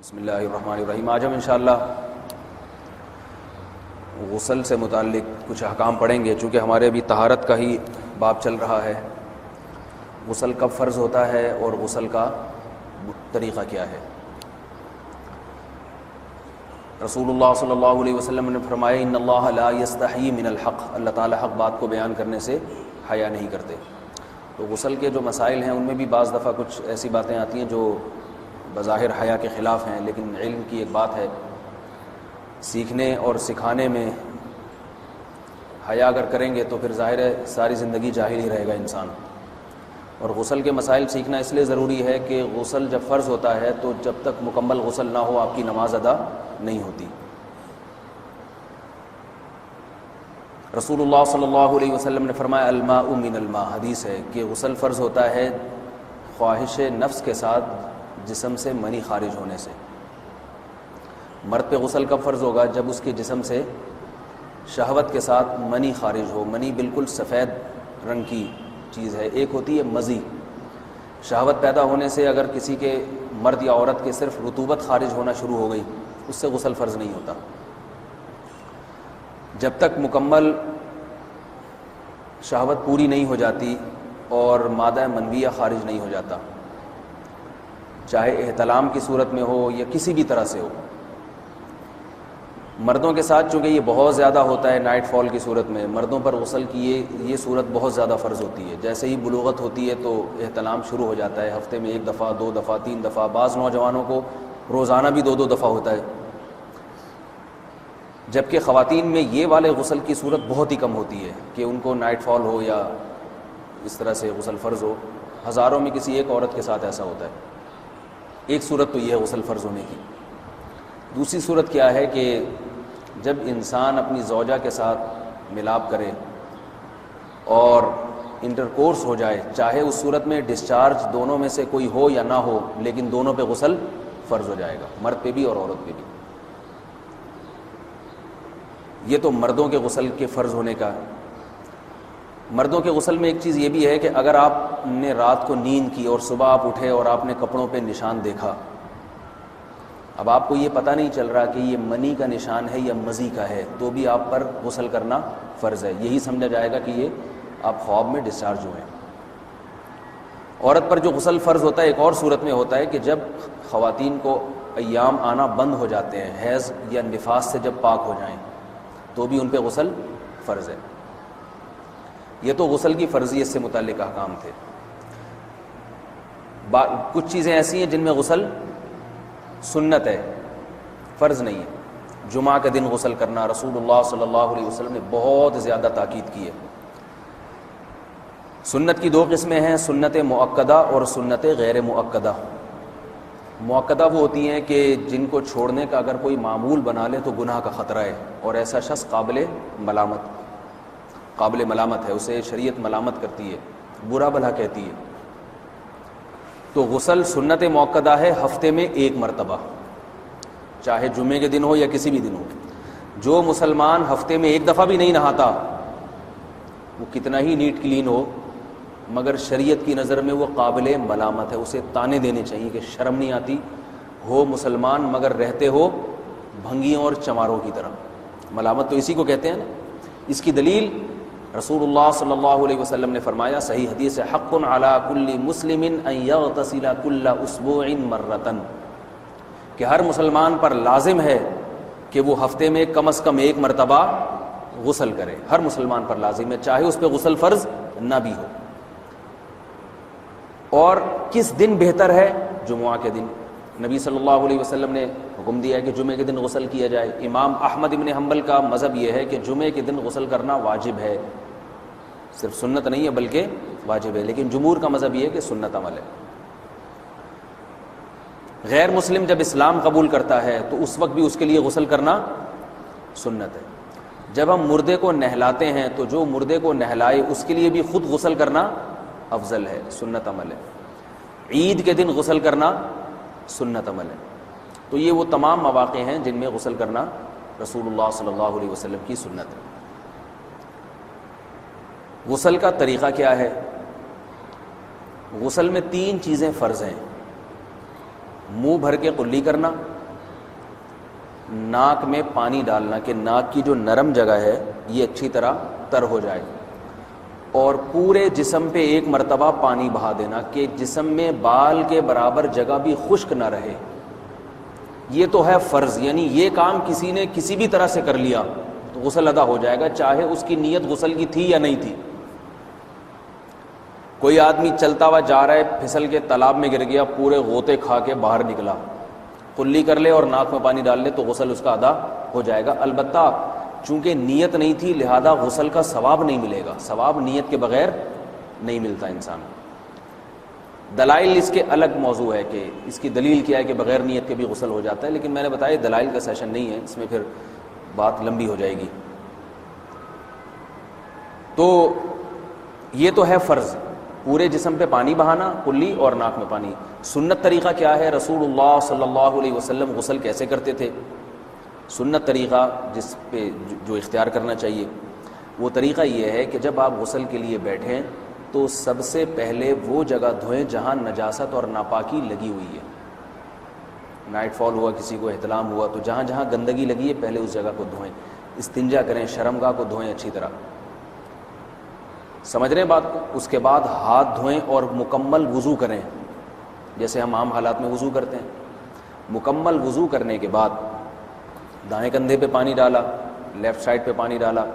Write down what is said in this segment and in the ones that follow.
بسم اللہ الرحمن الرحیم۔ آج ہم انشاءاللہ غسل سے متعلق کچھ احکام پڑھیں گے، چونکہ ہمارے ابھی طہارت کا ہی باب چل رہا ہے۔ غسل کب فرض ہوتا ہے اور غسل کا طریقہ کیا ہے۔ رسول اللہ صلی اللہ علیہ وسلم نے فرمایا ان اللہ لا یستحیی من الحق، اللہ تعالیٰ حق بات کو بیان کرنے سے حیا نہیں کرتے۔ تو غسل کے جو مسائل ہیں ان میں بھی بعض دفعہ کچھ ایسی باتیں آتی ہیں جو بظاہر حیا کے خلاف ہیں، لیکن علم کی ایک بات ہے، سیکھنے اور سکھانے میں حیا اگر کریں گے تو پھر ظاہر ہے ساری زندگی جاہل ہی رہے گا انسان۔ اور غسل کے مسائل سیکھنا اس لیے ضروری ہے کہ غسل جب فرض ہوتا ہے تو جب تک مکمل غسل نہ ہو آپ کی نماز ادا نہیں ہوتی۔ رسول اللہ صلی اللہ علیہ وسلم نے فرمایا الماء من الماء، حدیث ہے کہ غسل فرض ہوتا ہے خواہش نفس کے ساتھ جسم سے منی خارج ہونے سے۔ مرد پہ غسل کب فرض ہوگا؟ جب اس کے جسم سے شہوت کے ساتھ منی خارج ہو۔ منی بالکل سفید رنگ کی چیز ہے، ایک ہوتی ہے مزی۔ شہوت پیدا ہونے سے اگر کسی کے مرد یا عورت کے صرف رطوبت خارج ہونا شروع ہو گئی، اس سے غسل فرض نہیں ہوتا۔ جب تک مکمل شہوت پوری نہیں ہو جاتی اور مادہ منویہ خارج نہیں ہو جاتا، چاہے احتلام کی صورت میں ہو یا کسی بھی طرح سے ہو۔ مردوں کے ساتھ چونکہ یہ بہت زیادہ ہوتا ہے نائٹ فال کی صورت میں، مردوں پر غسل کی یہ صورت بہت زیادہ فرض ہوتی ہے۔ جیسے ہی بلوغت ہوتی ہے تو احتلام شروع ہو جاتا ہے، ہفتے میں 1 دفعہ 2 دفعہ 3 دفعہ، بعض نوجوانوں کو روزانہ بھی 2 دفعہ ہوتا ہے، جبکہ خواتین میں یہ والے غسل کی صورت بہت ہی کم ہوتی ہے کہ ان کو نائٹ فال ہو یا اس طرح سے غسل فرض ہو۔ ہزاروں میں کسی ایک عورت کے ساتھ ایسا ہوتا ہے۔ ایک صورت تو یہ ہے غسل فرض ہونے کی۔ دوسری صورت کیا ہے کہ جب انسان اپنی زوجہ کے ساتھ ملاپ کرے اور انٹرکورس ہو جائے، چاہے اس صورت میں ڈسچارج دونوں میں سے کوئی ہو یا نہ ہو، لیکن دونوں پہ غسل فرض ہو جائے گا، مرد پہ بھی اور عورت پہ بھی۔ یہ تو مردوں کے غسل کے فرض ہونے کا ہے۔ مردوں کے غسل میں ایک چیز یہ بھی ہے کہ اگر آپ نے رات کو نیند کی اور صبح آپ اٹھے اور آپ نے کپڑوں پہ نشان دیکھا، اب آپ کو یہ پتہ نہیں چل رہا کہ یہ منی کا نشان ہے یا مزی کا ہے، تو بھی آپ پر غسل کرنا فرض ہے۔ یہی سمجھا جائے گا کہ یہ آپ خواب میں ڈسچارج ہوئے ہیں۔ عورت پر جو غسل فرض ہوتا ہے ایک اور صورت میں ہوتا ہے کہ جب خواتین کو ایام آنا بند ہو جاتے ہیں، حیض یا نفاس سے جب پاک ہو جائیں، تو بھی ان پہ غسل فرض ہے۔ یہ تو غسل کی فرضیت سے متعلق احکام تھے۔ کچھ چیزیں ایسی ہیں جن میں غسل سنت ہے، فرض نہیں ہے۔ جمعہ کے دن غسل کرنا، رسول اللہ صلی اللہ علیہ وسلم نے بہت زیادہ تاکید کی ہے۔ سنت کی 2 قسمیں ہیں، سنت مؤکدہ اور سنت غیر مؤکدہ۔ مؤکدہ وہ ہوتی ہیں کہ جن کو چھوڑنے کا اگر کوئی معمول بنا لے تو گناہ کا خطرہ ہے، اور ایسا شخص قابل ملامت ہے، اسے شریعت ملامت کرتی ہے، برا بھلا کہتی ہے۔ تو غسل سنت مؤکدہ ہے، ہفتے میں 1 مرتبہ، چاہے جمعے کے دن ہو یا کسی بھی دن ہو۔ جو مسلمان ہفتے میں 1 دفعہ بھی نہیں نہاتا، وہ کتنا ہی نیٹ کلین ہو، مگر شریعت کی نظر میں وہ قابل ملامت ہے، اسے تانے دینے چاہیے کہ شرم نہیں آتی ہو مسلمان مگر رہتے ہو بھنگیوں اور چماروں کی طرح۔ ملامت تو اسی کو کہتے ہیں نا۔ اس کی دلیل رسول اللہ صلی اللہ علیہ وسلم نے فرمایا، صحیح حدیث ہے، حق علی کل مسلم ان یغتسل کل اسبوع مرۃ، کہ ہر مسلمان پر لازم ہے کہ وہ ہفتے میں کم از کم 1 مرتبہ غسل کرے۔ ہر مسلمان پر لازم ہے، چاہے اس پہ غسل فرض نہ بھی ہو۔ اور کس دن بہتر ہے؟ جمعہ کے دن۔ نبی صلی اللہ علیہ وسلم نے حکم دیا ہے کہ جمعے کے دن غسل کیا جائے۔ امام احمد ابن حنبل کا مذہب یہ ہے کہ جمعے کے دن غسل کرنا واجب ہے، صرف سنت نہیں ہے بلکہ واجب ہے، لیکن جمہور کا مذہب یہ ہے کہ سنت عمل ہے۔ غیر مسلم جب اسلام قبول کرتا ہے تو اس وقت بھی اس کے لیے غسل کرنا سنت ہے۔ جب ہم مردے کو نہلاتے ہیں تو جو مردے کو نہلائے اس کے لیے بھی خود غسل کرنا افضل ہے، سنت عمل ہے۔ عید کے دن غسل کرنا سنت عمل ہے۔ تو یہ وہ تمام مواقع ہیں جن میں غسل کرنا رسول اللہ صلی اللہ علیہ وسلم کی سنت ہے۔ غسل کا طریقہ کیا ہے؟ غسل میں 3 چیزیں فرض ہیں، منہ بھر کے قلی کرنا، ناک میں پانی ڈالنا کہ ناک کی جو نرم جگہ ہے یہ اچھی طرح تر ہو جائے، اور پورے جسم پہ ایک مرتبہ پانی بہا دینا کہ جسم میں بال کے برابر جگہ بھی خشک نہ رہے. یہ تو ہے فرض، یعنی یہ کام کسی نے کسی بھی طرح سے کر لیا تو غسل ادا ہو جائے گا، چاہے اس کی نیت غسل کی تھی یا نہیں تھی. کوئی آدمی چلتا ہوا جا رہا ہے، پھسل کے تالاب میں گر گیا، پورے غوطے کھا کے باہر نکلا، کلی کر لے اور ناک میں پانی ڈال لے تو غسل اس کا ادا ہو جائے گا. البتہ چونکہ نیت نہیں تھی لہذا غسل کا ثواب نہیں ملے گا، ثواب نیت کے بغیر نہیں ملتا انسان. دلائل اس کے الگ موضوع ہے کہ اس کی دلیل کیا ہے کہ بغیر نیت کے بھی غسل ہو جاتا ہے، لیکن میں نے بتایا دلائل کا سیشن نہیں ہے، اس میں پھر بات لمبی ہو جائے گی. تو یہ تو ہے فرض، پورے جسم پہ پانی بہانا کلی اور ناک میں پانی. سنت طریقہ کیا ہے؟ رسول اللہ صلی اللہ علیہ وسلم غسل کیسے کرتے تھے؟ سنت طریقہ جس پہ جو اختیار کرنا چاہیے وہ طریقہ یہ ہے کہ جب آپ غسل کے لیے بیٹھیں تو سب سے پہلے وہ جگہ دھوئیں جہاں نجاست اور ناپاکی لگی ہوئی ہے. نائٹ فال ہوا، کسی کو احتلام ہوا، تو جہاں جہاں گندگی لگی ہے پہلے اس جگہ کو دھوئیں. استنجا کریں، شرمگاہ کو دھوئیں اچھی طرح. سمجھ رہے ہیں بات کو؟ اس کے بعد ہاتھ دھوئیں اور مکمل وضو کریں جیسے ہم عام حالات میں وضو کرتے ہیں. مکمل وضو کرنے کے بعد دائیں کندھے پہ پانی ڈالا، لیفٹ سائڈ پہ پانی ڈالا.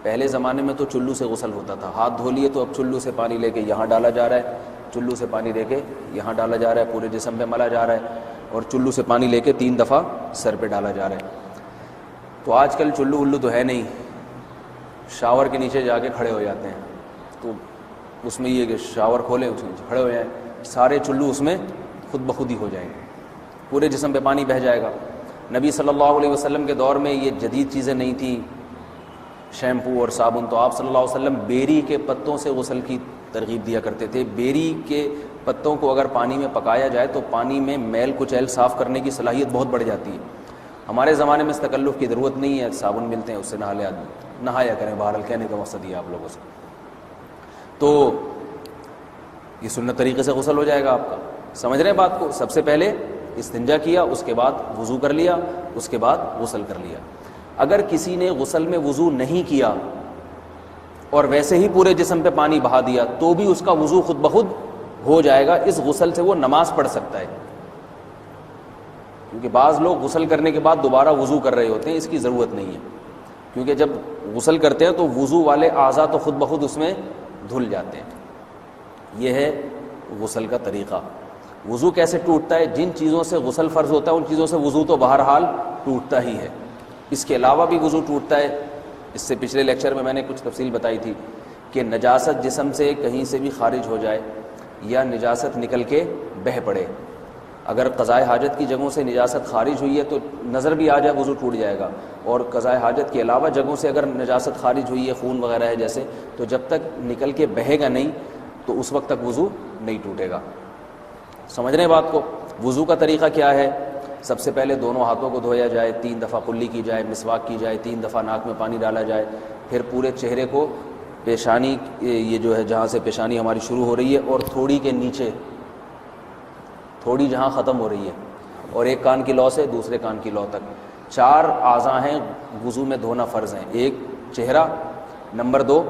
پہلے زمانے میں تو چلو سے غسل ہوتا تھا، ہاتھ دھو لیے تو اب چلو سے پانی لے کے یہاں ڈالا جا رہا ہے، چلو سے پانی لے کے یہاں ڈالا جا رہا ہے، پورے جسم پہ ملا جا رہا ہے، اور چلو سے پانی لے کے 3 دفعہ سر پہ ڈالا جا رہا ہے. تو آج کل چلو ولو تو ہے نہیں، شاور کے نیچے جا کے کھڑے ہو جاتے ہیں. تو اس میں یہ کہ شاور کھولیں اس میں کھڑے ہو جائیں، سارے چلو اس میں خود بخود ہی ہو جائیں گے، پورے جسم پہ پانی بہہ جائے گا. نبی صلی اللہ علیہ وسلم کے دور میں یہ جدید چیزیں نہیں تھیں، شیمپو اور صابن، تو آپ صلی اللہ علیہ وسلم بیری کے پتوں سے غسل کی ترغیب دیا کرتے تھے. بیری کے پتوں کو اگر پانی میں پکایا جائے تو پانی میں میل کچیل صاف کرنے کی صلاحیت بہت بڑھ جاتی ہے. ہمارے زمانے میں اس تکلف کی ضرورت نہیں ہے، صابن ملتے ہیں اس سے نہا لے آدمی، نہایا کریں. بہرحال کہنے کا مقصد یہ آپ لوگوں سے. تو یہ سنت طریقے سے غسل ہو جائے گا آپ کا. سمجھ رہے ہیں بات کو؟ سب سے پہلے استنجا کیا، اس کے بعد وضو کر لیا، اس کے بعد غسل کر لیا. اگر کسی نے غسل میں وضو نہیں کیا اور ویسے ہی پورے جسم پہ پانی بہا دیا تو بھی اس کا وضو خود بخود ہو جائے گا. اس غسل سے وہ نماز پڑھ سکتا ہے، کیونکہ بعض لوگ غسل کرنے کے بعد دوبارہ وضو کر رہے ہوتے ہیں. اس کی ضرورت نہیں ہے، کیونکہ جب غسل کرتے ہیں تو وضو والے اعضاء تو خود بخود اس میں دھل جاتے ہیں. یہ ہے غسل کا طریقہ. وضو کیسے ٹوٹتا ہے؟ جن چیزوں سے غسل فرض ہوتا ہے ان چیزوں سے وضو تو بہرحال ٹوٹتا ہی ہے. اس کے علاوہ بھی وضو ٹوٹتا ہے. اس سے پچھلے لیکچر میں نے کچھ تفصیل بتائی تھی کہ نجاست جسم سے کہیں سے بھی خارج ہو جائے یا نجاست نکل کے بہہ پڑے. اگر قضاء حاجت کی جگہوں سے نجاست خارج ہوئی ہے تو نظر بھی آ جائے وضو ٹوٹ جائے گا، اور قضاء حاجت کے علاوہ جگہوں سے اگر نجاست خارج ہوئی ہے، خون وغیرہ ہے جیسے، تو جب تک نکل کے بہے گا نہیں تو اس وقت تک وضو نہیں ٹوٹے گا. سمجھ رہے ہیں بات کو؟ وضو کا طریقہ کیا ہے؟ سب سے پہلے دونوں ہاتھوں کو دھویا جائے، 3 دفعہ کلی کی جائے، مسواک کی جائے، 3 دفعہ ناک میں پانی ڈالا جائے. پھر پورے چہرے کو، پیشانی یہ جو ہے جہاں سے پیشانی ہماری شروع ہو رہی ہے اور تھوڑی کے نیچے، تھوڑی جہاں ختم ہو رہی ہے، اور ایک کان کی لو سے دوسرے کان کی لو تک 4 اعضاء ہیں وضو میں دھونا فرض ہیں. 1 چہرہ، نمبر 2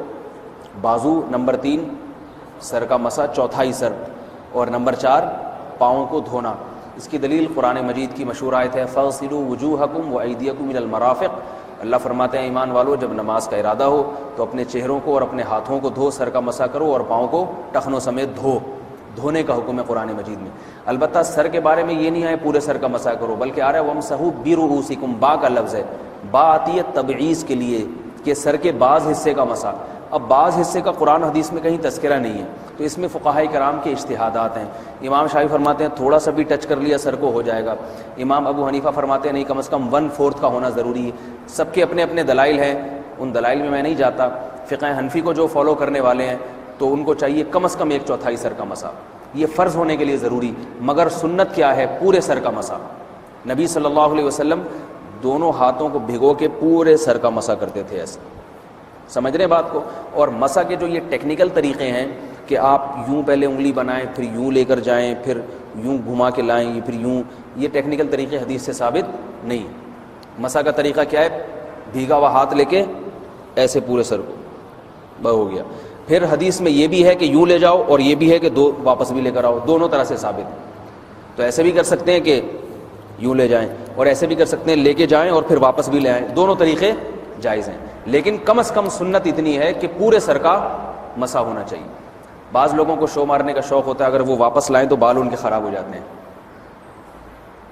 بازو، نمبر 3 سر کا مسا، چوتھائی سر، اور نمبر 4 پاؤں کو دھونا. اس کی دلیل قرآن مجید کی مشہور آیت ہے فَاغْسِلُوا وُجُوهَكُمْ وَأَيْدِيَكُمْ إِلَى الْمَرَافِقِ. اللہ فرماتے ہیں ایمان والو جب نماز کا ارادہ ہو تو اپنے چہروں کو اور اپنے ہاتھوں کو دھو، سر کا مسا کرو اور پاؤں کو ٹخنوں سمیت دھو. دھونے کا حکم ہے قرآن مجید میں. البتہ سر کے بارے میں یہ نہیں ہے پورے سر کا مسا کرو، بلکہ آ رہا ہے وَامْسَحُوا بِرُؤُوسِكُمْ. با کا لفظ ہے، با آتی ہے تبعیض کے لیے کہ سر کے بعض حصے کا مسا. اب بعض حصے کا قرآن حدیث میں کہیں تذکرہ نہیں ہے، تو اس میں فقہاء کرام کے اجتہادات ہیں. امام شافعی فرماتے ہیں تھوڑا سا بھی ٹچ کر لیا سر کو ہو جائے گا. امام ابو حنیفہ فرماتے ہیں نہیں، کم از کم 1/4 کا ہونا ضروری ہے. سب کے اپنے اپنے دلائل ہیں، ان دلائل میں نہیں جاتا. فقہ حنفی کو جو فالو کرنے والے ہیں تو ان کو چاہیے کم از کم 1/4 سر کا مسا. یہ فرض ہونے کے لیے ضروری، مگر سنت کیا ہے؟ پورے سر کا مسا. نبی صلی اللہ علیہ وسلم دونوں ہاتھوں کو بھگو کے پورے سر کا مسا کرتے تھے ایسے. سمجھ رہے بات کو؟ اور مسا کے جو یہ ٹیکنیکل طریقے ہیں کہ آپ یوں پہلے انگلی بنائیں، پھر یوں لے کر جائیں، پھر یوں گھما کے لائیں، پھر یوں، یہ ٹیکنیکل طریقے حدیث سے ثابت نہیں. مسح کا طریقہ کیا ہے؟ بھیگا ہوا ہاتھ لے کے ایسے پورے سر کو ہو گیا. پھر حدیث میں یہ بھی ہے کہ یوں لے جاؤ اور یہ بھی ہے کہ دو واپس بھی لے کر آؤ, دونوں طرح سے ثابت ہے. تو ایسے بھی کر سکتے ہیں کہ یوں لے جائیں, اور ایسے بھی کر سکتے ہیں لے کے جائیں اور پھر واپس بھی لے آئیں, دونوں طریقے جائز ہیں. لیکن کم از کم سنت اتنی ہے کہ پورے سر کا مسح ہونا چاہیے. بعض لوگوں کو شو مارنے کا شوق ہوتا ہے, اگر وہ واپس لائیں تو بال ان کے خراب ہو جاتے ہیں,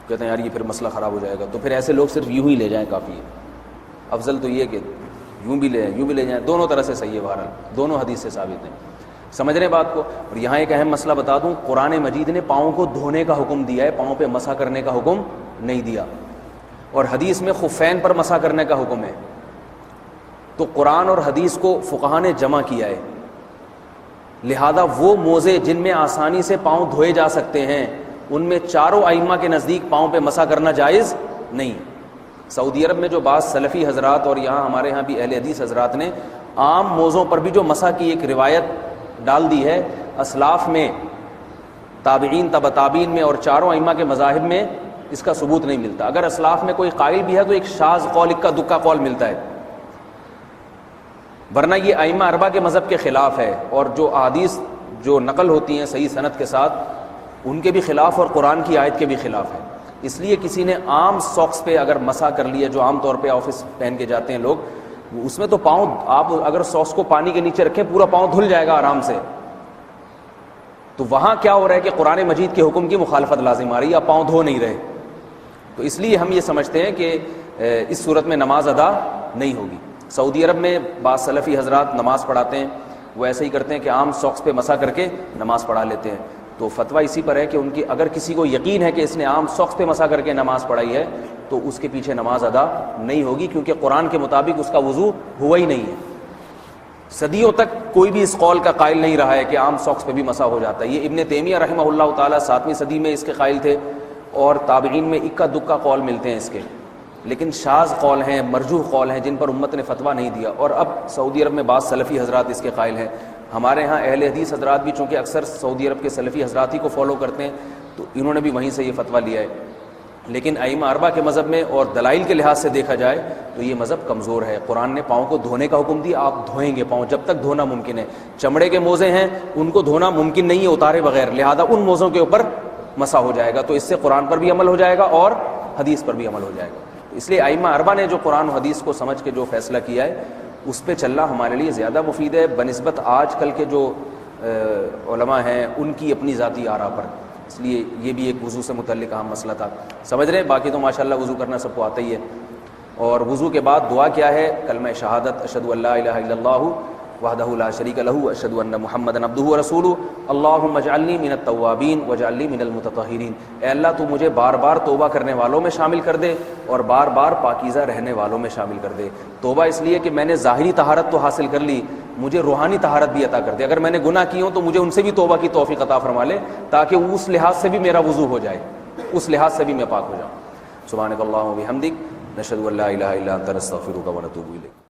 کہتے ہیں یار یہ پھر مسئلہ خراب ہو جائے گا, تو پھر ایسے لوگ صرف یوں ہی لے جائیں کافی ہے. افضل تو یہ کہ یوں بھی لے یوں بھی لے جائیں, دونوں طرح سے صحیح ہے. بہرحال دونوں حدیث سے ثابت ہیں. سمجھ رہے ہیں بات کو؟ اور یہاں ایک اہم مسئلہ بتا دوں, قرآن مجید نے پاؤں کو دھونے کا حکم دیا ہے, پاؤں پہ مسح کرنے کا حکم نہیں دیا. اور حدیث میں خفین پر مسح کرنے کا حکم ہے. تو قرآن اور حدیث کو فقہا نے جمع کیا ہے. لہذا وہ موزے جن میں آسانی سے پاؤں دھوئے جا سکتے ہیں, ان میں چاروں ائمہ کے نزدیک پاؤں پہ مسح کرنا جائز نہیں. سعودی عرب میں جو بعض سلفی حضرات اور یہاں ہمارے ہاں بھی اہل حدیث حضرات نے عام موزوں پر بھی جو مسح کی ایک روایت ڈال دی ہے, اسلاف میں, تابعین, تبع تابعین میں اور چاروں ائمہ کے مذاہب میں اس کا ثبوت نہیں ملتا. اگر اسلاف میں کوئی قائل بھی ہے تو ایک شاذ قول, اکا دکا قول ملتا ہے, ورنہ یہ ائمہ اربعہ کے مذہب کے خلاف ہے. اور جو احادیث جو نقل ہوتی ہیں صحیح سند کے ساتھ, ان کے بھی خلاف اور قرآن کی آیت کے بھی خلاف ہے. اس لیے کسی نے عام ساکس پہ اگر مسح کر لیا, جو عام طور پہ آفس پہن کے جاتے ہیں لوگ, اس میں تو پاؤں, آپ اگر ساکس کو پانی کے نیچے رکھیں پورا پاؤں دھل جائے گا آرام سے. تو وہاں کیا ہو رہا ہے کہ قرآن مجید کے حکم کی مخالفت لازم آ رہی ہے, آپ پاؤں دھو نہیں رہے. تو اس لیے ہم یہ سمجھتے ہیں کہ اس صورت میں نماز ادا نہیں ہوگی. سعودی عرب میں بعض سلفی حضرات نماز پڑھاتے ہیں, وہ ایسے ہی کرتے ہیں کہ عام ساکس پہ مسح کر کے نماز پڑھا لیتے ہیں. تو فتویٰ اسی پر ہے کہ ان کی, اگر کسی کو یقین ہے کہ اس نے عام ساکس پہ مسح کر کے نماز پڑھائی ہے تو اس کے پیچھے نماز ادا نہیں ہوگی, کیونکہ قرآن کے مطابق اس کا وضو ہوا ہی نہیں ہے. صدیوں تک کوئی بھی اس قول کا قائل نہیں رہا ہے کہ عام ساکس پہ بھی مسح ہو جاتا ہے. یہ ابن تیمیہ رحمہ اللہ تعالیٰ 7ویں صدی میں اس کے قائل تھے, اور تابعین میں اکا دکا قول ملتے ہیں اس کے, لیکن شاذ قول ہیں, مرجوح قول ہیں, جن پر امت نے فتویٰ نہیں دیا. اور اب سعودی عرب میں بعض سلفی حضرات اس کے قائل ہیں. ہمارے ہاں اہل حدیث حضرات بھی چونکہ اکثر سعودی عرب کے سلفی حضرات ہی کو فالو کرتے ہیں, تو انہوں نے بھی وہیں سے یہ فتویٰ لیا ہے. لیکن ائمہ اربعہ کے مذہب میں اور دلائل کے لحاظ سے دیکھا جائے تو یہ مذہب کمزور ہے. قرآن نے پاؤں کو دھونے کا حکم دیا, آپ دھوئیں گے پاؤں جب تک دھونا ممکن ہے. چمڑے کے موزے ہیں, ان کو دھونا ممکن نہیں ہے اتارے بغیر, لہذا ان موزوں کے اوپر مسح ہو جائے گا. تو اس سے قرآن پر بھی عمل ہو جائے گا اور حدیث پر بھی عمل ہو جائے گا. اس لیے ائمہ اربعہ نے جو قرآن و حدیث کو سمجھ کے جو فیصلہ کیا ہے اس پہ چلنا ہمارے لیے زیادہ مفید ہے بنسبت آج کل کے جو علماء ہیں ان کی اپنی ذاتی آراء پر. اس لیے یہ بھی ایک وضو سے متعلق اہم مسئلہ تھا. سمجھ رہے ہیں؟ باقی تو ماشاءاللہ وضو کرنا سب کو آتا ہی ہے. اور وضو کے بعد دعا کیا ہے؟ کلمہ شہادت, اشہد ان لا الہ الا اللہ وحدہ لا شریک لہ اشہد ان محمدا عبدہ ورسولہ اللہم اجعلنی من التوابین واجعلنی من المتطہرین. اے اللہ تو مجھے بار بار توبہ کرنے والوں میں شامل کر دے اور بار بار پاکیزہ رہنے والوں میں شامل کر دے. توبہ اس لیے کہ میں نے ظاہری طہارت تو حاصل کر لی, مجھے روحانی طہارت بھی عطا کر دے. اگر میں نے گناہ کی ہوں تو مجھے ان سے بھی توبہ کی توفیق عطا فرما لے, تاکہ اس لحاظ سے بھی میرا وضو ہو جائے, اس لحاظ سے بھی میں پاک ہو جاؤں. سبحانک اللہم و بحمدک, نشہد ان لا الہ الا انت نستغفرک و نتوب الیک.